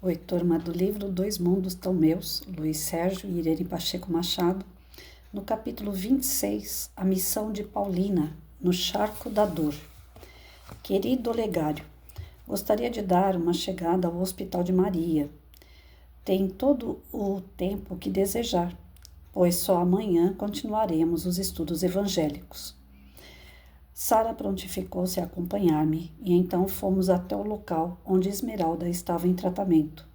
Oi, turma do livro Dois Mundos Tão Meus, Luiz Sérgio e Irene Pacheco Machado, no capítulo 26, A Missão de Paulina, no Charco da Dor. Querido Olegário, gostaria de dar uma chegada ao Hospital de Maria. Tem todo o tempo que desejar, pois só amanhã continuaremos os estudos evangélicos. Sara prontificou-se a acompanhar-me e então fomos até o local onde Esmeralda estava em tratamento.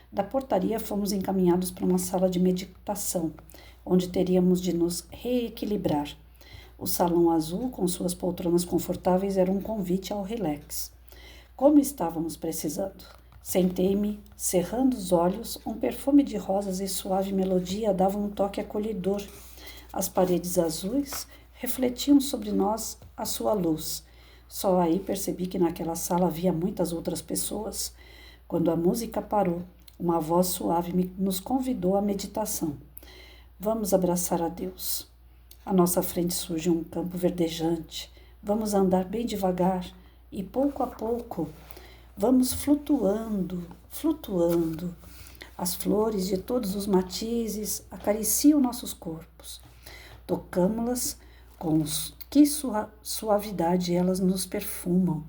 Da portaria fomos encaminhados para uma sala de meditação, onde teríamos de nos reequilibrar. O salão azul, com suas poltronas confortáveis, era um convite ao relax. Como estávamos precisando? Sentei-me, cerrando os olhos, um perfume de rosas e suave melodia davam um toque acolhedor. As paredes azuis refletiam sobre nós a sua luz. Só aí percebi que naquela sala havia muitas outras pessoas. Quando a música parou, uma voz suave nos convidou à meditação. Vamos abraçar a Deus. À nossa frente surge um campo verdejante. Vamos andar bem devagar e, pouco a pouco, vamos flutuando, flutuando. As flores de todos os matizes acariciam nossos corpos. Tocamo-las com que suavidade elas nos perfumam.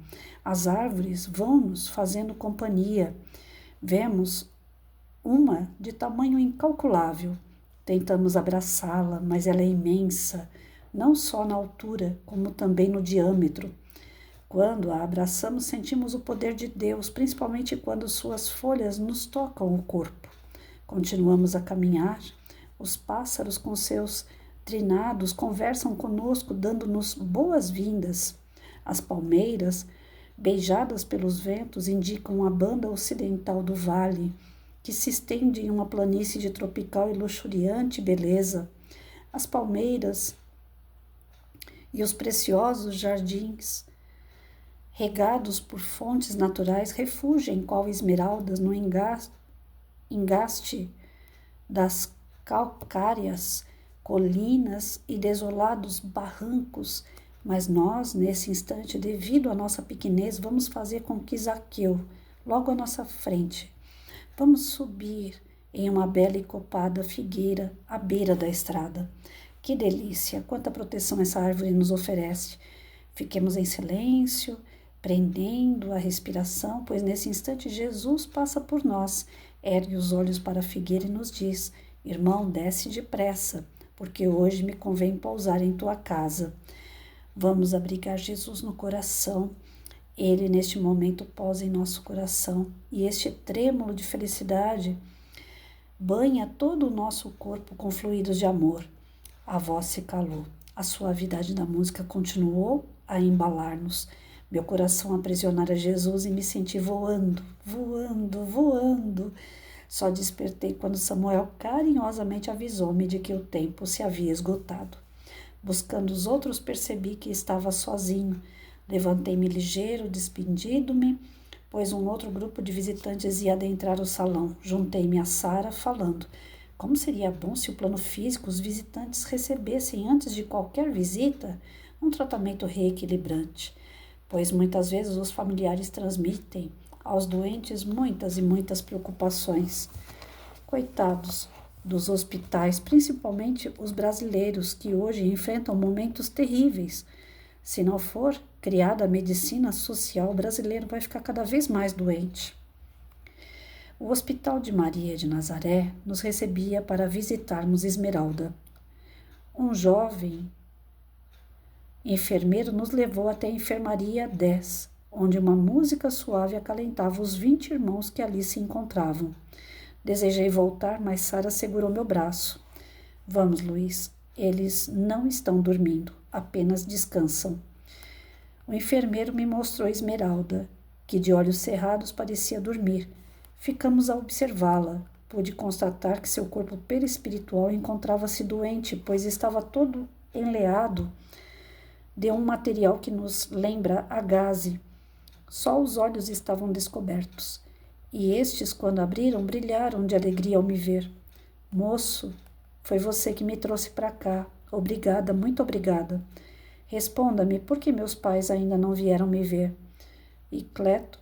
As árvores vão nos fazendo companhia. Vemos uma de tamanho incalculável. Tentamos abraçá-la, mas ela é imensa, não só na altura, como também no diâmetro. Quando a abraçamos, sentimos o poder de Deus, principalmente quando suas folhas nos tocam o corpo. Continuamos a caminhar. Os pássaros, com seus trinados, conversam conosco, dando-nos boas-vindas. As palmeiras, beijadas pelos ventos, indicam a banda ocidental do vale, que se estende em uma planície de tropical e luxuriante beleza. As palmeiras e os preciosos jardins, regados por fontes naturais, refugem qual esmeraldas no engaste das calcáreas colinas e desolados barrancos, mas nós, nesse instante, devido à nossa pequenez, vamos fazer com que Zaqueu, logo à nossa frente, vamos subir em uma bela e copada figueira à beira da estrada. Que delícia! Quanta proteção essa árvore nos oferece! Fiquemos em silêncio, prendendo a respiração, pois nesse instante Jesus passa por nós, ergue os olhos para a figueira e nos diz: irmão, desce depressa, porque hoje me convém pousar em tua casa. Vamos abrigar Jesus no coração. Ele, neste momento, pousa em nosso coração e este trêmulo de felicidade banha todo o nosso corpo com fluidos de amor. A voz se calou. A suavidade da música continuou a embalar-nos. Meu coração aprisionara Jesus e me senti voando, voando, voando. Só despertei quando Samuel carinhosamente avisou-me de que o tempo se havia esgotado. Buscando os outros, percebi que estava sozinho. Levantei-me ligeiro, despedindo-me, pois um outro grupo de visitantes ia adentrar o salão. Juntei-me a Sara, falando: como seria bom se o plano físico os visitantes recebessem, antes de qualquer visita, um tratamento reequilibrante, pois muitas vezes os familiares transmitem aos doentes muitas e muitas preocupações. Coitados dos hospitais, principalmente os brasileiros, que hoje enfrentam momentos terríveis. Se não for criada a medicina social, o brasileiro vai ficar cada vez mais doente. O Hospital de Maria de Nazaré nos recebia para visitarmos Esmeralda. Um jovem enfermeiro nos levou até a enfermaria 10, onde uma música suave acalentava os 20 irmãos que ali se encontravam. Desejei voltar, mas Sara segurou meu braço. Vamos, Luiz, eles não estão dormindo, apenas descansam. O enfermeiro me mostrou Esmeralda, que de olhos cerrados parecia dormir. Ficamos a observá-la. Pude constatar que seu corpo perispiritual encontrava-se doente, pois estava todo enleado de um material que nos lembra a gaze. Só os olhos estavam descobertos, e estes, quando abriram, brilharam de alegria ao me ver. Moço, foi você que me trouxe para cá. Obrigada, muito obrigada. Responda-me, por que meus pais ainda não vieram me ver? E Cleto,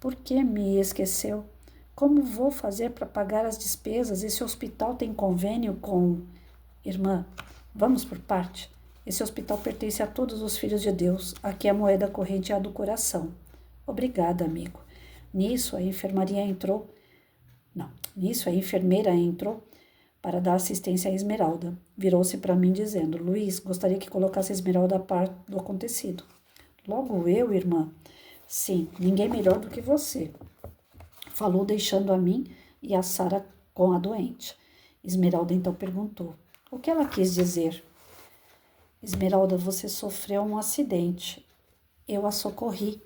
por que me esqueceu? Como vou fazer para pagar as despesas? Esse hospital tem convênio com... Irmã, vamos por parte. Esse hospital pertence a todos os filhos de Deus. Aqui a moeda corrente é a do coração. Obrigada, amigo. Nisso, a enfermaria entrou... Nisso, a enfermeira entrou para dar assistência à Esmeralda. Virou-se para mim dizendo: Luiz, gostaria que colocasse a Esmeralda a par do acontecido. Logo eu, irmã? Sim, ninguém melhor do que você. Falou deixando a mim e a Sara com a doente. Esmeralda então perguntou: o que ela quis dizer? Esmeralda, você sofreu um acidente. Eu a socorri,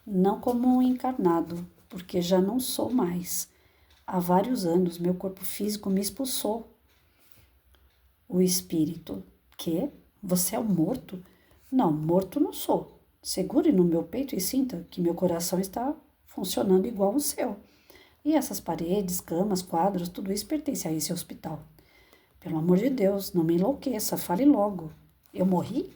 não como um encarnado, porque já não sou mais. Há vários anos meu corpo físico me expulsou. O espírito: que? Você é um morto? Não, morto não sou. Segure no meu peito e sinta que meu coração está funcionando igual o seu. E essas paredes, camas, quadros, tudo isso pertence a esse hospital. Pelo amor de Deus, não me enlouqueça, fale logo. Eu morri?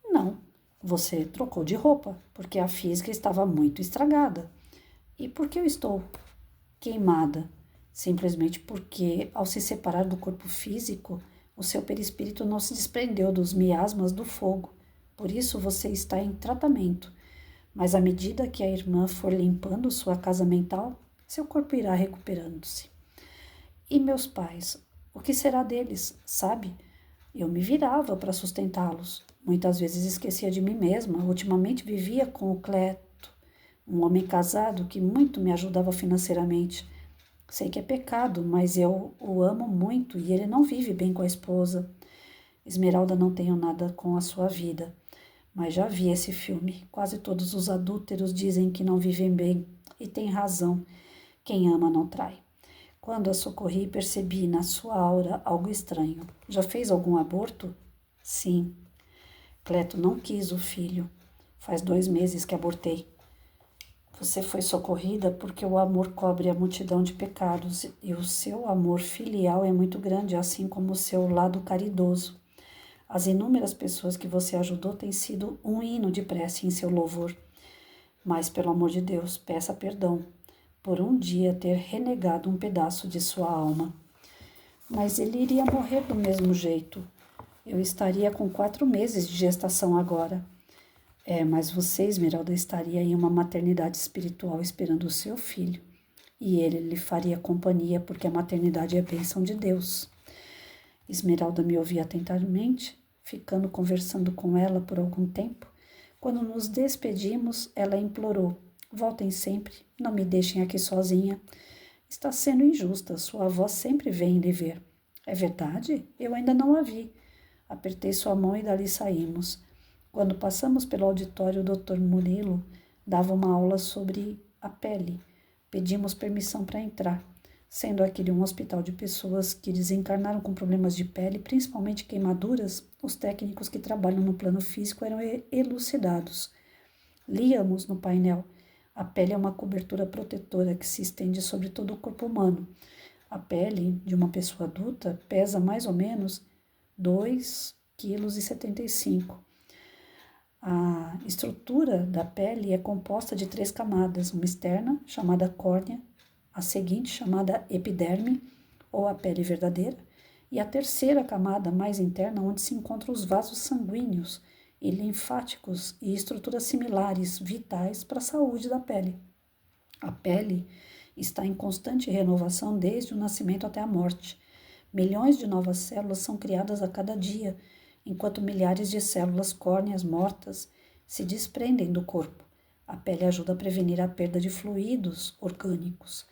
Não. Você trocou de roupa, porque a física estava muito estragada. E por que eu estou queimada? Simplesmente porque, ao se separar do corpo físico, o seu perispírito não se desprendeu dos miasmas do fogo. Por isso você está em tratamento. Mas à medida que a irmã for limpando sua casa mental, seu corpo irá recuperando-se. E meus pais? O que será deles, sabe? Eu me virava para sustentá-los. Muitas vezes esquecia de mim mesma. Ultimamente vivia com o Cleto, um homem casado que muito me ajudava financeiramente. Sei que é pecado, mas eu o amo muito e ele não vive bem com a esposa. Esmeralda, não tenho nada com a sua vida, mas já vi esse filme. Quase todos os adúlteros dizem que não vivem bem, e tem razão. Quem ama não trai. Quando a socorri, percebi na sua aura algo estranho. Já fez algum aborto? Sim. Cleto não quis o filho. Faz 2 meses que abortei. Você foi socorrida porque o amor cobre a multidão de pecados e o seu amor filial é muito grande, assim como o seu lado caridoso. As inúmeras pessoas que você ajudou têm sido um hino de prece em seu louvor. Mas, pelo amor de Deus, peça perdão por um dia ter renegado um pedaço de sua alma. Mas ele iria morrer do mesmo jeito. Eu estaria com 4 meses de gestação agora. Mas você, Esmeralda, estaria em uma maternidade espiritual esperando o seu filho. E ele lhe faria companhia, porque a maternidade é a bênção de Deus. Esmeralda me ouvia atentamente, ficando conversando com ela por algum tempo. Quando nos despedimos, ela implorou: voltem sempre, não me deixem aqui sozinha. Está sendo injusta, sua avó sempre vem lhe ver. É verdade? Eu ainda não a vi. Apertei sua mão e dali saímos. Quando passamos pelo auditório, o Dr. Murilo dava uma aula sobre a pele. Pedimos permissão para entrar, sendo aquele um hospital de pessoas que desencarnaram com problemas de pele, principalmente queimaduras. Os técnicos que trabalham no plano físico eram elucidados. Líamos no painel: a pele é uma cobertura protetora que se estende sobre todo o corpo humano. A pele de uma pessoa adulta pesa mais ou menos 2,75 kg. A estrutura da pele é composta de 3 camadas, uma externa, chamada córnea, a seguinte, chamada epiderme, ou a pele verdadeira, e a terceira camada, mais interna, onde se encontram os vasos sanguíneos e linfáticos e estruturas similares, vitais para a saúde da pele. A pele está em constante renovação desde o nascimento até a morte. Milhões de novas células são criadas a cada dia, enquanto milhares de células córneas mortas se desprendem do corpo. A pele ajuda a prevenir a perda de fluidos orgânicos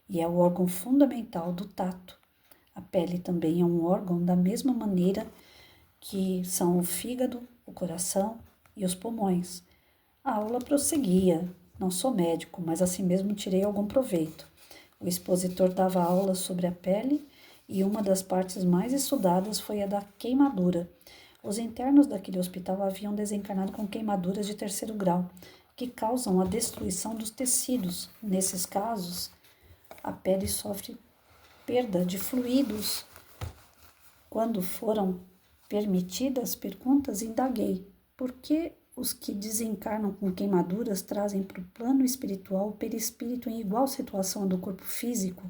e é o órgão fundamental do tato. A pele também é um órgão da mesma maneira que são o fígado, o coração e os pulmões. A aula prosseguia. Não sou médico, mas assim mesmo tirei algum proveito. O expositor dava aula sobre a pele e uma das partes mais estudadas foi a da queimadura. Os internos daquele hospital haviam desencarnado com queimaduras de 3º grau, que causam a destruição dos tecidos. Nesses casos, a pele sofre perda de fluidos. Quando foram permitidas perguntas, indaguei: por que os que desencarnam com queimaduras trazem para o plano espiritual o perispírito em igual situação do corpo físico?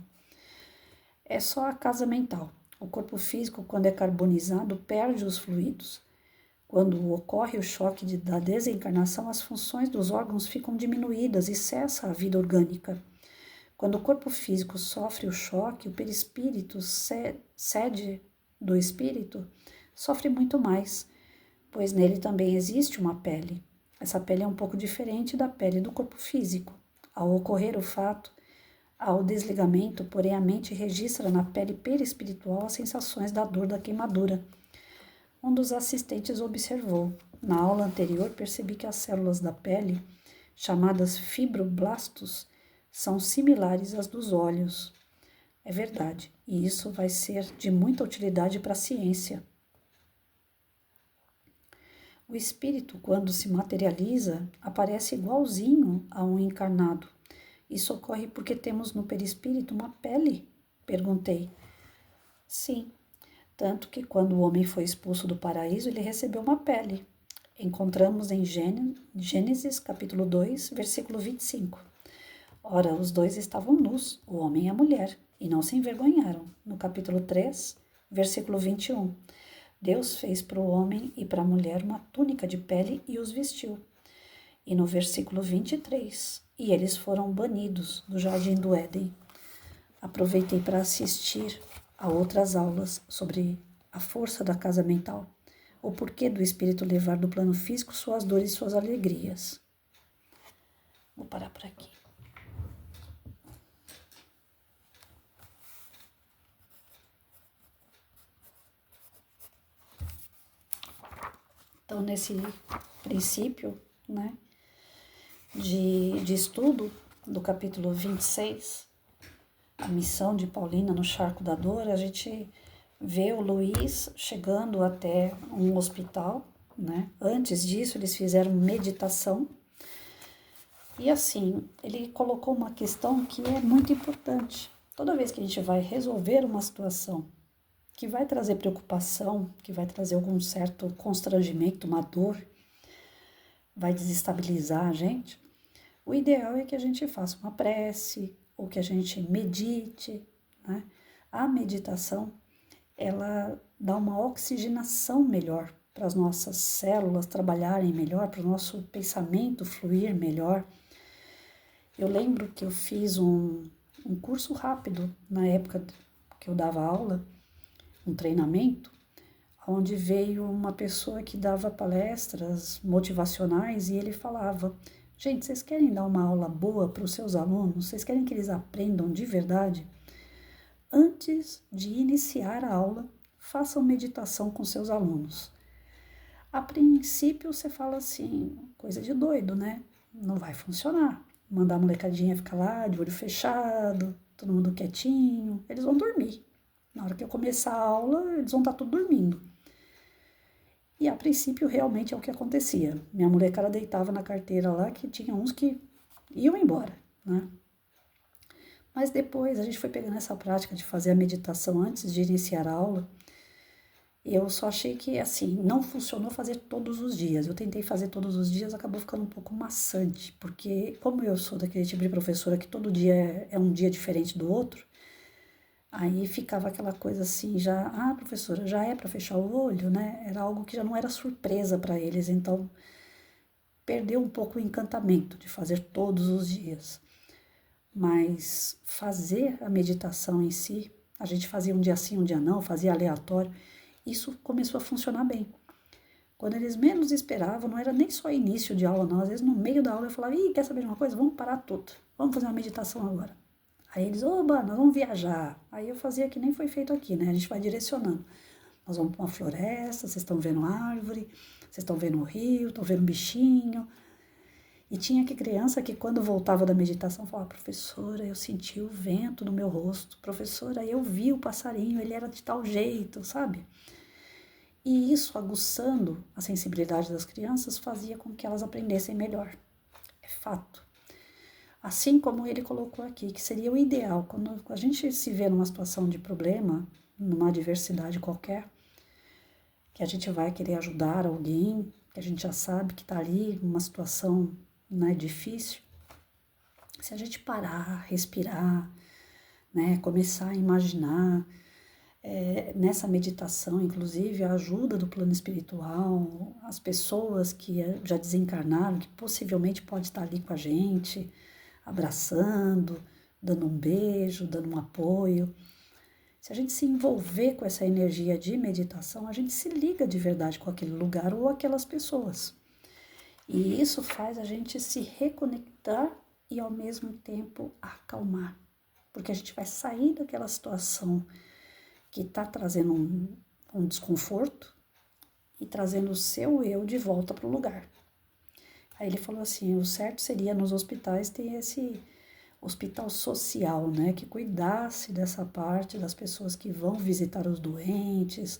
É só a casa mental. O corpo físico, quando é carbonizado, perde os fluidos. Quando ocorre o choque da desencarnação, as funções dos órgãos ficam diminuídas e cessa a vida orgânica. Quando o corpo físico sofre o choque, o perispírito, sede do espírito, sofre muito mais, pois nele também existe uma pele. Essa pele é um pouco diferente da pele do corpo físico. Ao ocorrer o fato, ao desligamento, porém, a mente registra na pele perispiritual as sensações da dor da queimadura. Um dos assistentes observou. Na aula anterior, percebi que as células da pele, chamadas fibroblastos, são similares às dos olhos. É verdade, e isso vai ser de muita utilidade para a ciência. O espírito, quando se materializa, aparece igualzinho a um encarnado. Isso ocorre porque temos no perispírito uma pele? Perguntei. Sim, tanto que quando o homem foi expulso do paraíso, ele recebeu uma pele. Encontramos em Gênesis, capítulo 2, versículo 25. Ora, os dois estavam nus, o homem e a mulher, e não se envergonharam. No capítulo 3, versículo 21. Deus fez para o homem e para a mulher uma túnica de pele e os vestiu. E no versículo 23, e eles foram banidos do jardim do Éden. Aproveitei para assistir a outras aulas sobre a força da casa mental, o porquê do espírito levar do plano físico suas dores e suas alegrias. Vou parar por aqui. Então, nesse princípio, né, de estudo do capítulo 26, a missão de Paulina no Charco da Dor, a gente vê o Luiz chegando até um hospital, né? Antes disso, eles fizeram meditação. E assim, ele colocou uma questão que é muito importante. Toda vez que a gente vai resolver uma situação que vai trazer preocupação, que vai trazer algum certo constrangimento, uma dor, vai desestabilizar a gente, o ideal é que a gente faça uma prece ou que a gente medite, né? A meditação, ela dá uma oxigenação melhor para as nossas células trabalharem melhor, para o nosso pensamento fluir melhor. Eu lembro que eu fiz um curso rápido na época que eu dava aula, um treinamento, onde veio uma pessoa que dava palestras motivacionais e ele falava: gente, vocês querem dar uma aula boa para os seus alunos? Vocês querem que eles aprendam de verdade? Antes de iniciar a aula, façam meditação com seus alunos. A princípio você fala assim, coisa de doido, né? Não vai funcionar. Mandar a molecadinha ficar lá de olho fechado, todo mundo quietinho, eles vão dormir. Na hora que eu começar a aula, eles vão estar tudo dormindo. E a princípio realmente é o que acontecia. Minha molecada deitava na carteira lá, que tinha uns que iam embora, né? Mas depois a gente foi pegando essa prática de fazer a meditação antes de iniciar a aula. E eu só achei que, assim, não funcionou fazer todos os dias. Eu tentei fazer todos os dias, acabou ficando um pouco maçante. Porque como eu sou daquele tipo de professora que todo dia é um dia diferente do outro, aí ficava aquela coisa assim, professora, já é para fechar o olho, né? Era algo que já não era surpresa para eles, então perdeu um pouco o encantamento de fazer todos os dias. Mas fazer a meditação em si, a gente fazia um dia sim, um dia não, fazia aleatório, isso começou a funcionar bem. Quando eles menos esperavam, não era nem só início de aula não, às vezes no meio da aula eu falava: quer saber de uma coisa? Vamos parar tudo, vamos fazer uma meditação agora. Aí eles: oba, nós vamos viajar. Aí eu fazia que nem foi feito aqui, né? A gente vai direcionando. Nós vamos para uma floresta, vocês estão vendo árvore, vocês estão vendo o rio, estão vendo bichinho. E tinha que criança que quando voltava da meditação falava: professora, eu senti o vento no meu rosto. Professora, eu vi o passarinho, ele era de tal jeito, sabe? E isso, aguçando a sensibilidade das crianças, fazia com que elas aprendessem melhor. É fato. Assim como ele colocou aqui, que seria o ideal, quando a gente se vê numa situação de problema, numa adversidade qualquer, que a gente vai querer ajudar alguém, que a gente já sabe que está ali numa situação, né, difícil, se a gente parar, respirar, né, começar a imaginar, nessa meditação, inclusive, a ajuda do plano espiritual, as pessoas que já desencarnaram, que possivelmente pode estar ali com a gente, abraçando, dando um beijo, dando um apoio. Se a gente se envolver com essa energia de meditação, a gente se liga de verdade com aquele lugar ou aquelas pessoas. E isso faz a gente se reconectar e, ao mesmo tempo, acalmar. Porque a gente vai sair daquela situação que está trazendo um desconforto e trazendo o seu eu de volta para o lugar. Aí ele falou assim, o certo seria nos hospitais ter esse hospital social, né, que cuidasse dessa parte das pessoas que vão visitar os doentes,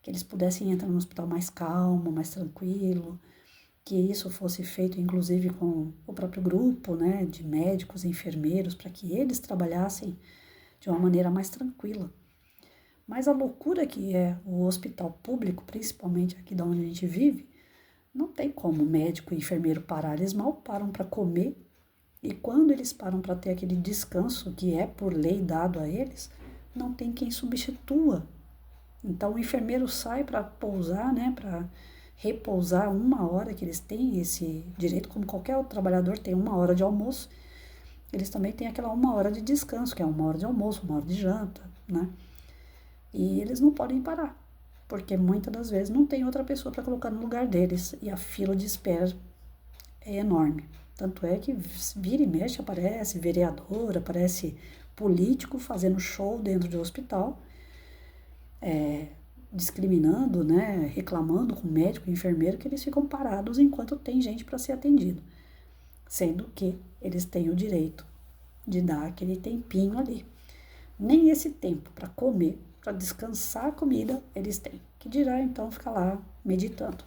que eles pudessem entrar no hospital mais calmo, mais tranquilo, que isso fosse feito inclusive com o próprio grupo, né, de médicos e enfermeiros, para que eles trabalhassem de uma maneira mais tranquila. Mas a loucura que é o hospital público, principalmente aqui da onde a gente vive, não tem como médico e enfermeiro parar. Eles mal param para comer. E quando eles param para ter aquele descanso que é por lei dado a eles, não tem quem substitua. Então o enfermeiro sai para pousar, né, para repousar 1 hora, que eles têm esse direito, como qualquer outro trabalhador tem 1 hora de almoço. Eles também têm aquela 1 hora de descanso, que é 1 hora de almoço, 1 hora de janta, né? E eles não podem parar, porque muitas das vezes não tem outra pessoa para colocar no lugar deles e a fila de espera é enorme. Tanto é que vira e mexe aparece vereador, aparece político fazendo show dentro do hospital, discriminando, né, reclamando com médico e enfermeiro que eles ficam parados enquanto tem gente para ser atendido, sendo que eles têm o direito de dar aquele tempinho ali. Nem esse tempo para comer, para descansar a comida, eles têm. Que dirá então ficar lá meditando.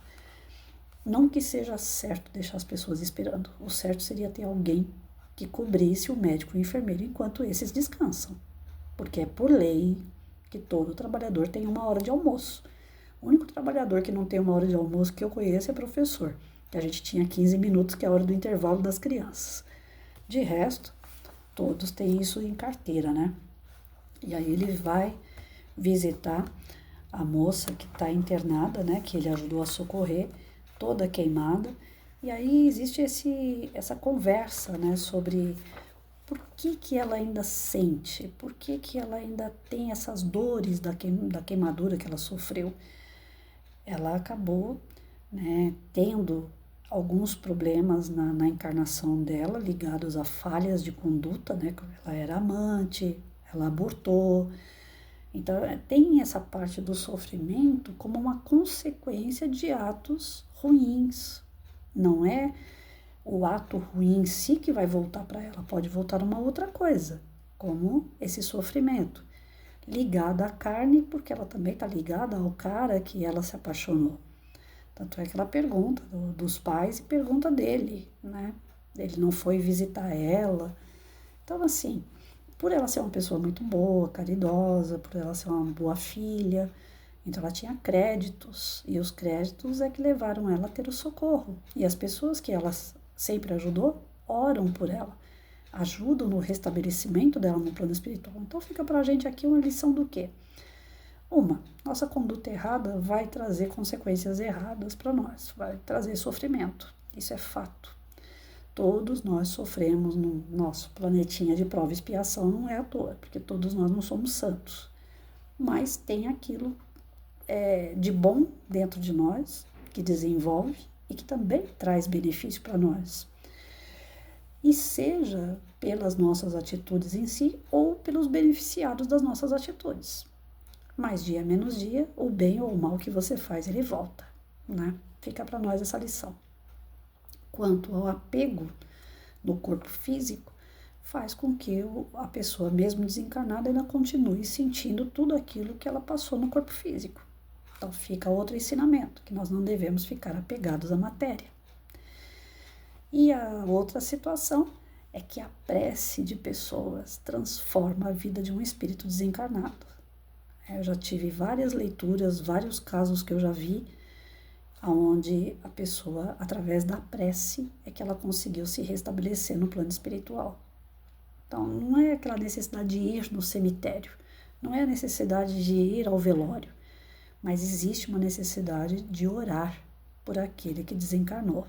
Não que seja certo deixar as pessoas esperando. O certo seria ter alguém que cobrisse o médico e o enfermeiro enquanto esses descansam. Porque é por lei que todo trabalhador tem 1 hora de almoço. O único trabalhador que não tem 1 hora de almoço que eu conheço é professor. Que a gente tinha 15 minutos, que é a hora do intervalo das crianças. De resto, todos têm isso em carteira, né? E aí ele vai visitar a moça que está internada, né, que ele ajudou a socorrer, toda queimada. E aí existe essa conversa, né, sobre por que ela ainda sente, por que ela ainda tem essas dores da queimadura que ela sofreu. Ela acabou, né, tendo alguns problemas na encarnação dela, ligados a falhas de conduta, né, ela era amante, ela abortou. Então, tem essa parte do sofrimento como uma consequência de atos ruins. Não é o ato ruim em si que vai voltar para ela, pode voltar uma outra coisa, como esse sofrimento, ligado à carne, porque ela também está ligada ao cara que ela se apaixonou. Tanto é que ela pergunta dos pais e pergunta dele, né? Ele não foi visitar ela. Então, assim, por ela ser uma pessoa muito boa, caridosa, por ela ser uma boa filha, então ela tinha créditos, e os créditos é que levaram ela a ter o socorro. E as pessoas que ela sempre ajudou, oram por ela, ajudam no restabelecimento dela no plano espiritual. Então fica pra gente aqui uma lição do quê? Nossa conduta errada vai trazer consequências erradas para nós, vai trazer sofrimento, isso é fato. Todos nós sofremos no nosso planetinha de prova e expiação, não é à toa, porque todos nós não somos santos. Mas tem aquilo de bom dentro de nós, que desenvolve e que também traz benefício para nós. E seja pelas nossas atitudes em si ou pelos beneficiados das nossas atitudes. Mais dia menos dia, o bem ou o mal que você faz, ele volta, né? Fica para nós essa lição. Quanto ao apego no corpo físico, faz com que a pessoa, mesmo desencarnada, ainda continue sentindo tudo aquilo que ela passou no corpo físico. Então fica outro ensinamento, que nós não devemos ficar apegados à matéria. E a outra situação é que a prece de pessoas transforma a vida de um espírito desencarnado. Eu já tive várias leituras, vários casos que eu já vi, onde a pessoa, através da prece, é que ela conseguiu se restabelecer no plano espiritual. Então, não é aquela necessidade de ir no cemitério, não é a necessidade de ir ao velório, mas existe uma necessidade de orar por aquele que desencarnou.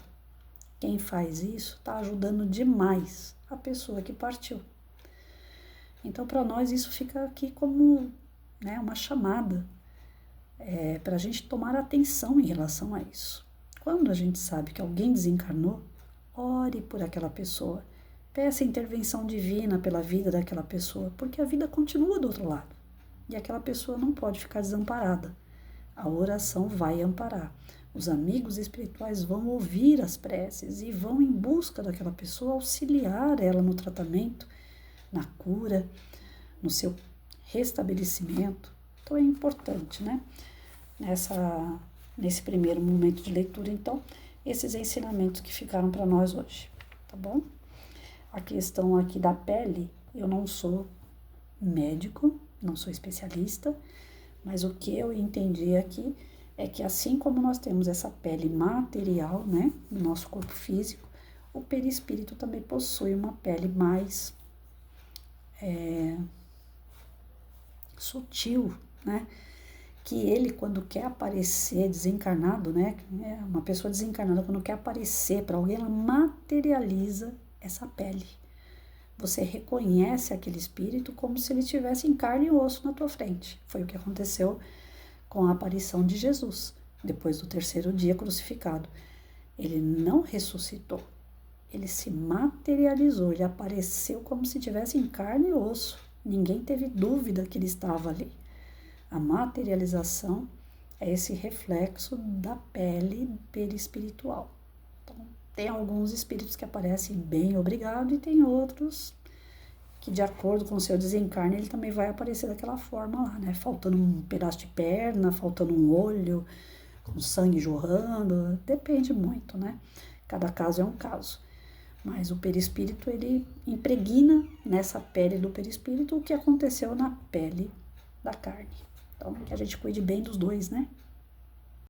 Quem faz isso está ajudando demais a pessoa que partiu. Então, para nós, isso fica aqui como, né, uma chamada para a gente tomar atenção em relação a isso. Quando a gente sabe que alguém desencarnou, ore por aquela pessoa. Peça intervenção divina pela vida daquela pessoa, porque a vida continua do outro lado. E aquela pessoa não pode ficar desamparada. A oração vai amparar. Os amigos espirituais vão ouvir as preces e vão em busca daquela pessoa, auxiliar ela no tratamento, na cura, no seu restabelecimento. Então é importante, né? Nesse primeiro momento de leitura, então, esses ensinamentos que ficaram para nós hoje, tá bom? A questão aqui da pele, eu não sou médico, não sou especialista, mas o que eu entendi aqui é que assim como nós temos essa pele material, né, no nosso corpo físico, o perispírito também possui uma pele mais sutil, né? Que ele, quando quer aparecer desencarnado, né? Uma pessoa desencarnada, quando quer aparecer para alguém, ela materializa essa pele. Você reconhece aquele espírito como se ele tivesse em carne e osso na tua frente. Foi o que aconteceu com a aparição de Jesus, depois do 3º dia crucificado. Ele não ressuscitou, ele se materializou, ele apareceu como se tivesse em carne e osso. Ninguém teve dúvida que ele estava ali. A materialização é esse reflexo da pele perispiritual. Então, tem alguns espíritos que aparecem bem obrigado e tem outros que, de acordo com o seu desencarne, ele também vai aparecer daquela forma lá, né? Faltando um pedaço de perna, faltando um olho, com sangue jorrando, depende muito, né? Cada caso é um caso. Mas o perispírito, ele impregna nessa pele do perispírito o que aconteceu na pele da carne. Então, que a gente cuide bem dos dois, né?